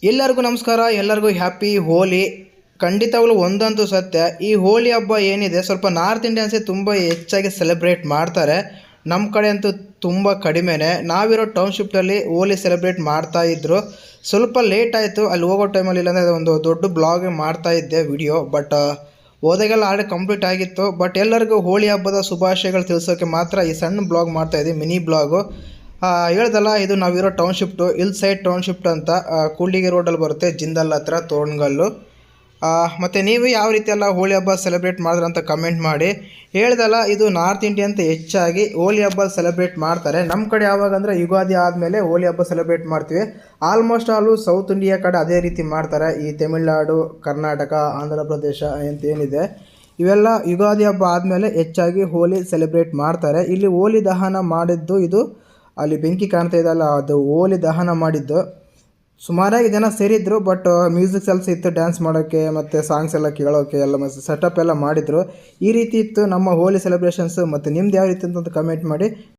ಎಲ್ಲರಿಗೂ ನಮಸ್ಕಾರ. ಎಲ್ಲರಿಗೂ ಹ್ಯಾಪಿ ಹೋಲಿ. ಖಂಡಿತವಾಗ್ಲೂ ಒಂದಂತೂ ಸತ್ಯ, ಈ ಹೋಲಿ ಹಬ್ಬ ಏನಿದೆ ಸ್ವಲ್ಪ ನಾರ್ತ್ ಇಂಡಿಯನ್ಸೇ ತುಂಬ ಹೆಚ್ಚಾಗಿ ಸೆಲೆಬ್ರೇಟ್ ಮಾಡ್ತಾರೆ. ನಮ್ಮ ಕಡೆ ಅಂತೂ ತುಂಬ ಕಡಿಮೆನೇ. ನಾವಿರೋ ಟೌನ್ಶಿಪ್ಟಲ್ಲಿ ಹೋಲಿ ಸೆಲೆಬ್ರೇಟ್ ಮಾಡ್ತಾಯಿದ್ರು. ಸ್ವಲ್ಪ ಲೇಟ್ ಆಯಿತು ಅಲ್ಲಿ ಹೋಗೋ ಟೈಮಲ್ಲಿ, ಇಲ್ಲಾಂದರೆ ಒಂದು ದೊಡ್ಡ ಬ್ಲಾಗ್ ಮಾಡ್ತಾಯಿದ್ದೆ ವಿಡಿಯೋ. ಬಟ್ ಹೋದಾಗೆಲ್ಲ ಆಲ್ರೆಡಿ ಕಂಪ್ಲೀಟ್ ಆಗಿತ್ತು. ಬಟ್ ಎಲ್ಲರಿಗೂ ಹೋಳಿ ಹಬ್ಬದ ಶುಭಾಶಯಗಳು ತಿಳಿಸೋಕ್ಕೆ ಮಾತ್ರ ಈ ಸಣ್ಣ ಬ್ಲಾಗ್ ಮಾಡ್ತಾಯಿದ್ವಿ, ಮಿನಿ ಬ್ಲಾಗು. ಹೇಳ್ದಲ್ಲ, ಇದು ನಾವಿರೋ ಟೌನ್ಶಿಫ್ಟು ಹಿಲ್ ಸೈಡ್ ಟೌನ್ಶಿಫ್ಟ್ ಅಂತ, ಕೂಡ್ಲಿಗಿ ರೋಡಲ್ಲಿ ಬರುತ್ತೆ, ಜಿಂದಲ್ ಹತ್ರ, ತೋರಣಗಲ್ಲು. ಮತ್ತು ನೀವು ಯಾವ ರೀತಿ ಎಲ್ಲ ಹೋಳಿ ಹಬ್ಬ ಸೆಲೆಬ್ರೇಟ್ ಮಾಡಿದ್ರಂತ ಕಮೆಂಟ್ ಮಾಡಿ. ಹೇಳ್ದಲ್ಲ, ಇದು ನಾರ್ತ್ ಇಂಡಿಯಾ ಅಂತ ಹೆಚ್ಚಾಗಿ ಹೋಳಿ ಹಬ್ಬ ಸೆಲೆಬ್ರೇಟ್ ಮಾಡ್ತಾರೆ. ನಮ್ಮ ಕಡೆ ಯಾವಾಗ ಅಂದರೆ ಯುಗಾದಿ ಆದಮೇಲೆ ಹೋಳಿ ಹಬ್ಬ ಸೆಲೆಬ್ರೇಟ್ ಮಾಡ್ತೀವಿ. ಆಲ್ಮೋಸ್ಟ್ ಆಲು ಸೌತ್ ಇಂಡಿಯಾ ಕಡೆ ಅದೇ ರೀತಿ ಮಾಡ್ತಾರೆ. ಈ ತಮಿಳ್ನಾಡು, ಕರ್ನಾಟಕ, ಆಂಧ್ರ ಪ್ರದೇಶ ಅಂತೇನಿದೆ, ಇವೆಲ್ಲ ಯುಗಾದಿ ಹಬ್ಬ ಆದಮೇಲೆ ಹೆಚ್ಚಾಗಿ ಹೋಲಿ ಸೆಲೆಬ್ರೇಟ್ ಮಾಡ್ತಾರೆ. ಇಲ್ಲಿ ಹೋಲಿ ದಹನ ಮಾಡಿದ್ದು, ಇದು ಅಲ್ಲಿ ಬೆಂಕಿ ಕಾಣ್ತಾ ಇದೆಯಲ್ಲ, ಅದು ಹೋಲಿ ದಹನ ಮಾಡಿದ್ದು. ಸುಮಾರಾಗಿ ಜನ ಸೇರಿದ್ರು. ಬಟ್ ಮ್ಯೂಸಿಕ್ಸ್ ಎಲ್ಲ ಇತ್ತು ಡ್ಯಾನ್ಸ್ ಮಾಡೋಕ್ಕೆ, ಮತ್ತು ಸಾಂಗ್ಸ್ ಎಲ್ಲ ಕೇಳೋಕ್ಕೆ ಎಲ್ಲ ಸೆಟಪ್ ಎಲ್ಲ ಮಾಡಿದರು. ಈ ರೀತಿ ಇತ್ತು ನಮ್ಮ ಹೋಲಿ ಸೆಲೆಬ್ರೇಷನ್ಸು. ಮತ್ತು ನಿಮ್ದು ಯಾವ ರೀತಿ ಅಂತ ಕಮೆಂಟ್ ಮಾಡಿ.